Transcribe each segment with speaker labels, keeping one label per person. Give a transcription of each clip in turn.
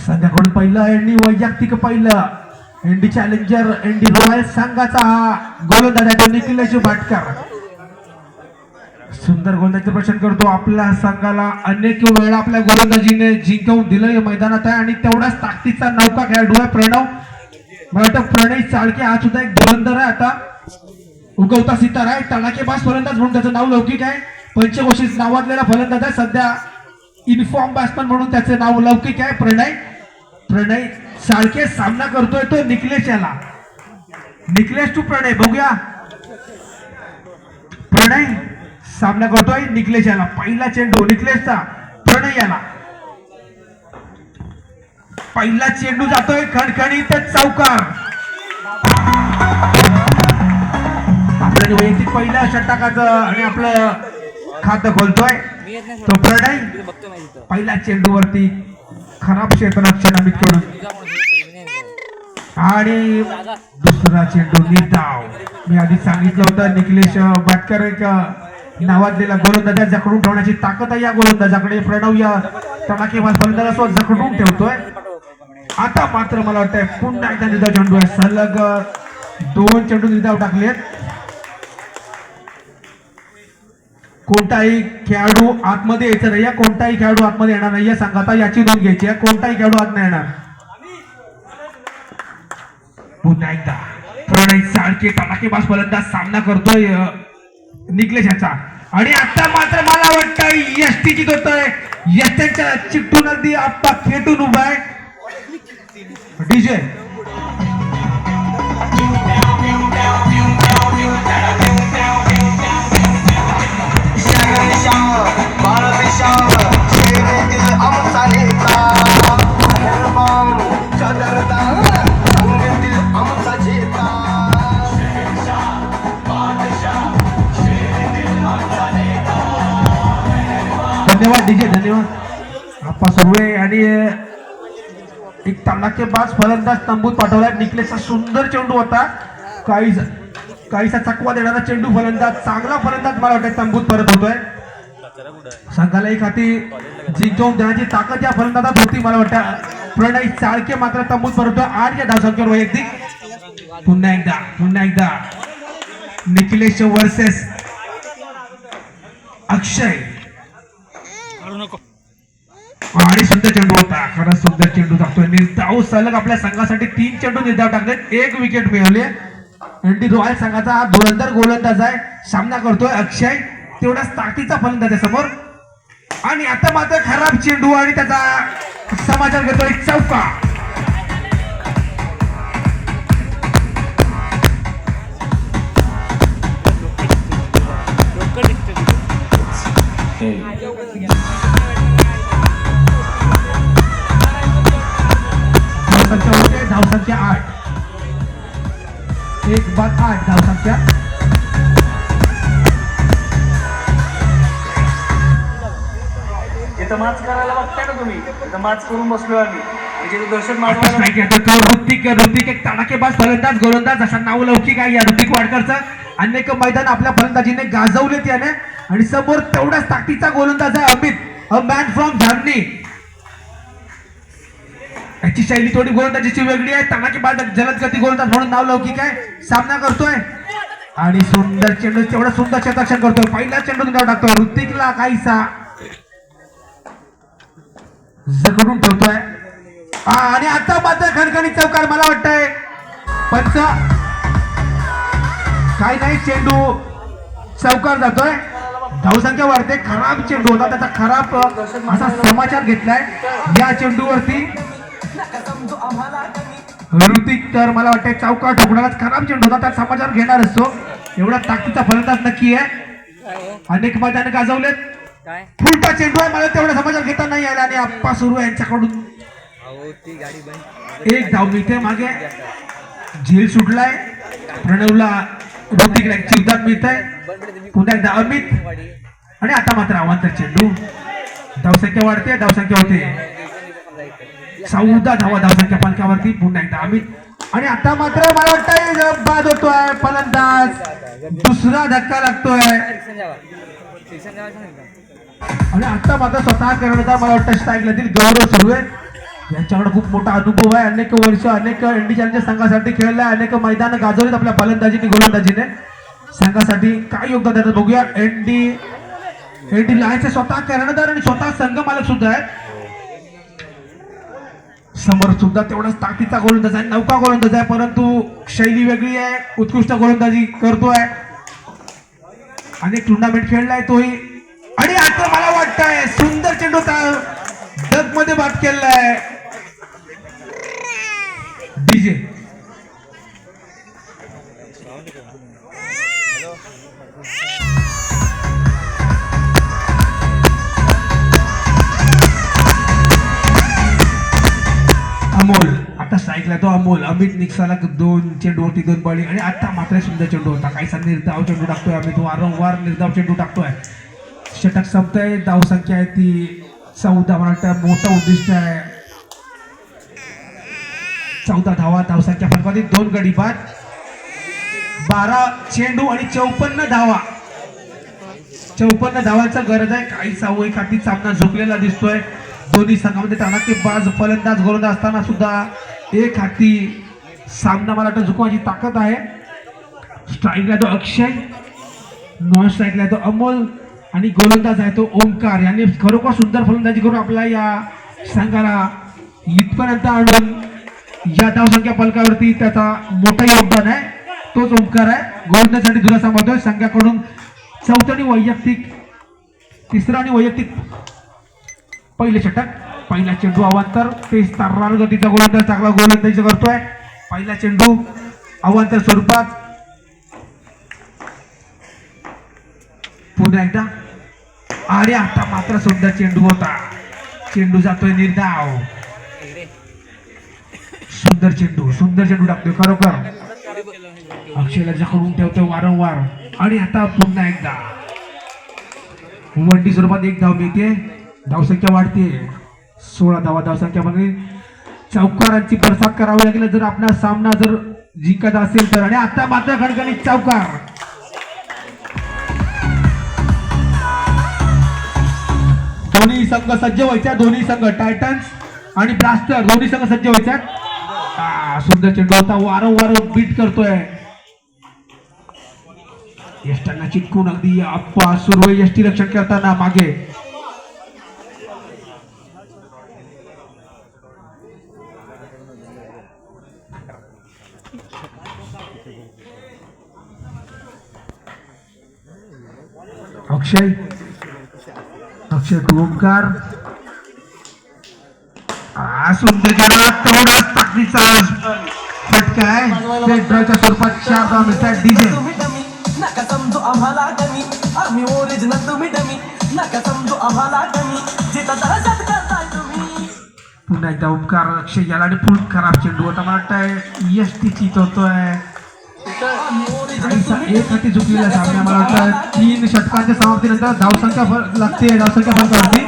Speaker 1: संध्याकाळी पहिलं एंडी वैयक्तिक पहिलं एंडी चॅलेंजर एंडी रॉयल संघाचा गोलंदाज आहे तो निखिलेश भाटकर. सुंदर गोलंदाजी प्रदर्शन करतो. आपल्या संघाला अनेक वेळा आपल्या गोलंदाजीने जिंकवून दिलं या मैदानात आहे आणि तेवढाच ताकदीचा नौका खेळाडू आहे प्रणव. मला वाटतं प्रणय चाळके हा सुद्धा एक गोलंदाज आहे. आता उगवता सितारा आहे, तडाखेबाज फलंदाज म्हणून त्याचं नाव लौकिक आहे. पंचकोशीत नावाजलेला फलंदाज आहे. सध्या इन्फॉर्म बॅट्समन म्हणून त्याचं नाव लौकिक आहे प्रणय चाळके. सामना करतोय तो निखिलेश याला. निखिलेश टू प्रणय. बघूया प्रणय सामना करतोय निखिलेश याला. पहिला चेंडू निखिलेशचा प्रणय याला. पहिला चेंडू जातोय खणखणीत चौकार. आपल्याला वैयक्तिक पहिल्या षटकाचं आणि आपलं खातं खोलतोय तो प्रणय. पहिल्या चेंडूवरती खराब क्षेत्ररक्षण अमित कडून आणि दुसरा चेंडू निर्धाव. मी आधी सांगितलं होतं निखिलेश भाटकर एक नावाजलेला गोलंदाज जखडून ठेवण्याची ताकद आहे या गोलंदाजाकडे. प्रणव या तडाखेबाज फलंदाजासोबत जखडून ठेवतोय. आता मात्र मला वाटतंय पुन्हा एकदा निर्धाव चेंडू आहे. सलग 2 चेंडू निर्धाव टाकलेत. कोणताही खेळाडू आतमध्ये यायचं नाही. कोणताही खेळाडू आतमध्ये येणार नाही संघात याची नोंद घ्यायची आहे. कोणताही खेळाडू आत नाही येणार. पुन्हा एकदा प्रणय चाळके तडाखेबाज फलंदाज सामना करतोय निखिलेश याचा. आणि आता मात्र मला वाटतं यष्टी जिंकतोय. यष्ट्यांच्या चिकटून अगदी आप्पा खेटून उभा आहे डीजे. धन्यवाद डीजे, धन्यवाद आप्पा सर्वे. आणि एक तडाखेबाज फलंदाज तंबूत पाठवलाय. निखिलेशचा सुंदर चेंडू होता. काहीसा चकवा देणारा चेंडू फलंदाज, चांगला फलंदाज मला वाटतं तंबूत परत होतोय. संघाला एक हाती जिंकवून देण्याची ताकद या फलंदाजात होती मला वाटतं. प्रणय चाळके मात्र तंबूत परत होतोय 8 या धावसंख्येवर वैयक्तिक. पुन्हा एकदा निखिलेश वर्सेस अक्षय. आणि सुंदर चेंडू होता. खरंच सुंदर चेंडू टाकतोय निर्धाव. सलग आपल्या संघासाठी 3 चेंडू निर्धाव टाकलेत. 1 विकेट मिळवली. एंडी रॉयल संघाचा हा धुरंधर गोलंदाज आहे. सामना करतोय अक्षय. तेवढाच ताकदीचा फलंदाज आहे समोर. आणि आता मात्र खराब चेंडू आणि त्याचा समाचार घेतोय चौका. धावसंख्या 8. 1 बाद 8 धावसंख्या.
Speaker 2: इथं माच करायला बघताय ना तुम्ही. इथं माच करून बसलो आम्ही. म्हणजे दर्शन
Speaker 1: ऋतिक एक तडाखेबाज फलंदाज गोलंदाज असा नाव लौकिक आहे या ऋतिक वाडकरचं. अनेक मैदान आपल्या फलंदाजीने गाजवलेत याने. आणि समोर तेवढाच ताकदीचा गोलंदाज आहे अमित, अ मॅन फ्रॉम झारणी. याची शैली थोडी गोलंदाजीची वेगळी आहे. तडाखेबाज जलदगती गोलंदाज म्हणून नाव लौकिक आहे. सामना करतोय आणि सुंदर चेंडू तेवढा सुंदर क्षेत्ररक्षण करतोय. पहिला चेंडू नाव टाकतोय. ऋतिकला काहीसा जखडून ठेवतोय. आणि आता मात्र खणखणी चौकार. मला वाटतंय पंच काही नाही चेंडू चौकार जातोय. धावसंख्या वाढते. खराब चेंडू होता. त्याचा खराब असा समाचार घेतलाय या चेंडूवरती ऋतिक. तर मला वाटतं चौकार ठोकणाराच खराब चेंडू होता. त्याचा समाचार घेणार असतो. एवढा ताकदीचा फलंदाज नक्की आहे. अनेक मैदान गाजवलेत. फुलटा चेंडू आहे. मला तेवढा समाचार घेता नाही आला. आणि आप्पा सुरू यांच्याकडून एक धाव मिळते. मागे झेल सुटलाय. प्रणवला ऋतिकला एक चिवदान मिळत आहे. पुन्हा एकदा अमित. आणि आता मात्र अवांतर चेंडू. धावसंख्या वाढते. धावसंख्या होते 14 धावा धावसंख्या पालकावरती. पुन्हा एकदा अमित. आणि आता मात्र मला वाटतंय बाद होतोय फलंदाज. दुसरा धक्का लागतोय. आणि आता मात्र स्वतः करण्याचा मला वाटतं स्ट्राईकला गौरव सुरू आहे. यांच्याकडे खूप मोठा अनुभव आहे. अनेक वर्ष अनेक इंडी चॅलेंजर संघासाठी खेळले, अनेक मैदान गाजवलीत आपल्या फलंदाजीने गोलंदाजीने. संघासाठी काय योगदान देतात बघूया. एनडी लायन्सचे स्वतः कर्णधार आणि स्वतः संघ मालक सुद्धा आहेत. समोर सुद्धा तेवढाच ताकदीचा गोलंदाज आहे, नौका गोलंदाज आहे, परंतु शैली वेगळी आहे, उत्कृष्ट गोलंदाजी करतोय. अनेक टुर्नामेंट खेळलाय तोही. आणि आता मला वाटतंय सुंदर चेंडू डग मध्ये बाद केलाय डीजे. अमोल आता स्ट्राईकला तो अमोल. अमित निक्साला 2 चेंडूवरती 2 बळी. आणि आता मात्र सुंदर चेंडू होता. काहीसा निर्धाव चेंडू टाकतोय अमित, वारंवार निर्धाव चेंडू टाकतोय. षटक संपतंय. धावसंख्या आहे ती 14. मला वाटतं मोठं उद्दिष्ट आहे. 14 धावा धावसंख्या फलकावरती 2 गडी बाद, 12 चेंडू आणि 54 धावा. 54 धावांचा गरज आहे. काही सवय खाती सामना झुकलेला दिसतोय. दोन्ही संघामध्ये टणाकेबाज फलंदाज गोलंदाज असताना सुद्धा एक हाती सामना मला वाटतं झुकवायची ताकद आहे. स्ट्राईकला तो अक्षय, नॉन स्ट्राईकला तो अमोल आणि गोलंदाज आहे तो ओमकार. यांनी खरोखर सुंदर फलंदाजी करून आपल्या या संघाला इथपर्यंत आणून या धावसंख्या फलकावरती त्याचा मोठा योगदान आहे. तोच ओमकार आहे. गोलंदाजीसाठी दुरा सांभाळतोय संघाकडून. चौथा आणि वैयक्तिक, तिसरा आणि वैयक्तिक. पहिले षटक, पहिला चेंडू अवांतर. तेच तर्रार गतीचा गोलंदाज चांगला गोलंदाजी करतोय. पहिला चेंडू अवांतर स्वरूपात. पुन्हा एकदा. आणि आता मात्र सुंदर चेंडू होता. चेंडू जातोय निर्धाव. सुंदर चेंडू टाकतोय खरोखर. अक्षयला जखडून ठेवतोय वारंवार. आणि आता पुन्हा एकदा वनडी स्वरूपात 1 धाव मिळते. धावसंख्या वाढते. 16 धावा धावसंख्यामध्ये. चौकारांची बरसात करावी लागेल जर आपला सामना जर जिंकत असेल तर. आणि आता मात्र खणखणीत चौकार. दोन्ही संघ सज्ज व्हायच्या. दोन्ही संघ टायटन्स आणि ब्लास्टर दोन्ही संघ सज्ज व्हायच्या. सुंदर चेंडू होता. वारंवार बीट करतोय. यष्टांना चिटकून अगदी अप्पा सुरू यष्टी रक्षण करताना मागे. अक्षय टू ओमकार. सुंदर तेवढा ताकदीचा फटका आहे. ड्रॉच्या स्वरूपात 4 धावा मिळतात. डीजे
Speaker 3: नका समजू आम्हाला कमी, आम्ही ओरिजिनल तुम्ही डमी. नका समजू आम्हाला कमी, जिथं दहशत करताय तुम्ही.
Speaker 1: पुन्हा एकदा ओमकार. अक्षय याला आणि फुल खराब चेंडू होता. मला वाटतं यष्टी चित होतोय. एक हाती झुकलेला सामना. मला वाटतं 3 षटकांच्या समाप्तीनंतर धावसंख्या लागते. धावसंख्या फलकावरती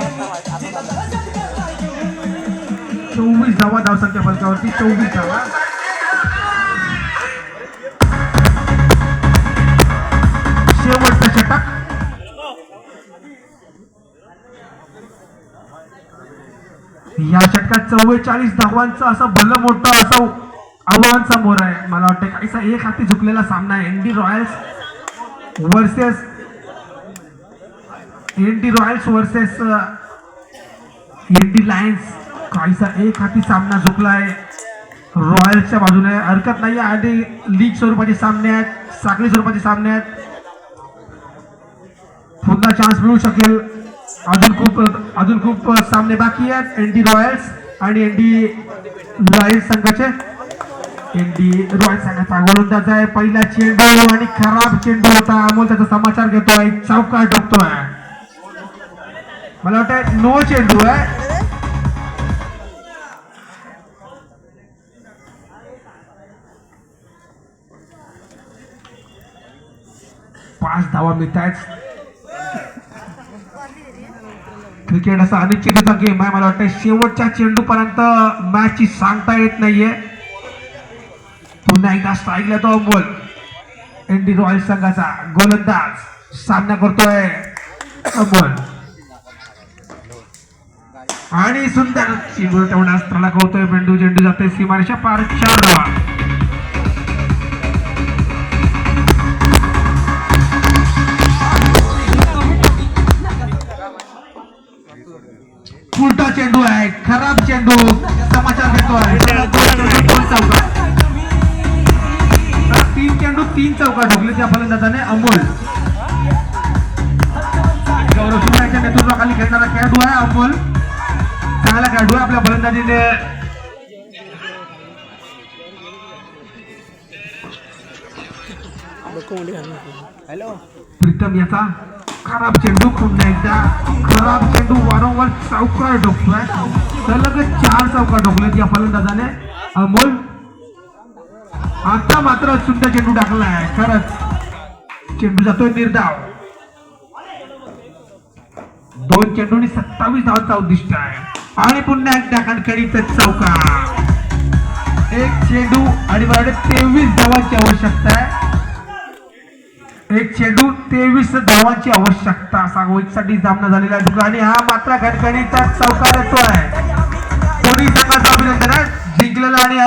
Speaker 1: 24 धावा. धावसंख्या फलकावरती 24 धावा. शेवटचं षटक. या षटकात 44 धावांचं असं भलं मोठं असं आव्हान समोर आहे. मला वाटतं काहीसा एक हाती झुकलेला सामना आहे. ND Royals versus ND Lions. काहीसा एक हाती सामना झुकलाय रॉयल्सच्या बाजूने. हरकत नाही. आधी लीग स्वरूपाचे सामने आहेत, साखळी स्वरूपाचे सामने आहेत. पुन्हा चान्स मिळू शकेल. अजून खूप सामने बाकी आहेत. एनडी रॉयल्स आणि एनडी लायन्स संघाचे. एनडी रॉयल्स संघाचा गोलंदाज आहे. पहिला चेंडू आणि खराब चेंडू होता. अमोल त्याचा समाचार घेतोय. चौकार टोकतोय. मला वाटतं नो चेंडू आहे. पाच धावा मिळत आहेत. क्रिकेट असा अनिश्चिततेचा गेम आहे. मला वाटतं शेवटच्या चेंडूपर्यंत मॅचची सांगता येत नाहीये. पुन्हा एकदा स्ट्राईकला तो अमोल. एनडी रॉयल्स संघाचा गोलंदाज सामना करतोय अमोल. आणि सुंदर चेंडू तेवढा अस्त्राला कळतोय बंडू. चेंडू जातोय सीमारेषा पार 4 धावा. उलटा चेंडू आहे, खराब चेंडू. समाचार देतोय 3 चेंडू 3 चौका ढोकले त्या फलंदाजाने अमोल. गौरव सुनाच्या नेतृत्वाखाली खेळणारा खेळाडू आहे अमोल. चांगला खेळाडू आहे. आपल्या फलंदाजीने प्रीतम याचा खराब चेंडू. पुन्हा एकदा खराब चेंडू वारंवार चौकार ढोकतोय. सलग 4 चौका ढोकलेत या फलंदाजाने अमोल. आता मात्र सुंदर चेंडू टाकलाय. खरंच चेंडू जातोय निर्धाव. 2 चेंडूंनी 27 धावांचा उद्दिष्ट आहे. आणि पुन्हा एकदा कणकणीचा चौका. 1 चेंडू आणि 23 धावांची आवश्यकता आहे. 1 चेंडू 23 धावांची आवश्यकता. साठी सामना झालेला आहे आणि हा मात्र कणकणीचा चौकार येतोय. दोन्ही संघाचं अभिनंदन आहे. जिंकलेला आणि